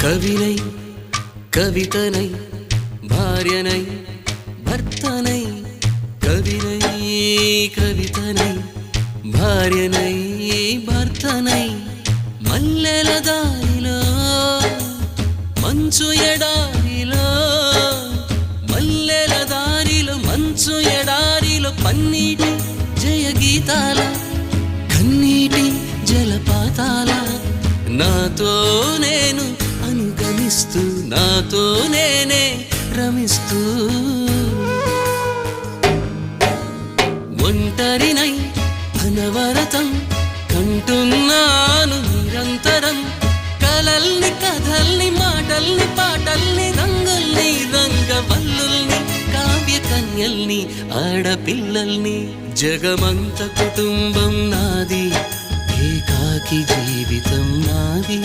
కవినై కవితనై భార్యనై భర్తనై కవినై కవితనై భార్యనై భర్తనై మల్లెల దారిలో మంచు ఎడారిలో మల్లెల దారిలో మంచు ఎడారిలో పన్నీటి జయ గీతాల కన్నీటి జలపాతాల నాతో నేను అనుగమిస్తూ నాతో నేనే రమిస్తూ ఒంటరినై అనవరతం కంటున్నాను నిరంతరం కలల్ని కథల్ని మాటల్ని పాటల్ని రంగుల్ని రంగవల్లుల్ని కావ్య కన్యల్ని ఆడపిల్లల్ని జగమంత కుటుంబం నాది ఏకాకి జీవితం నాది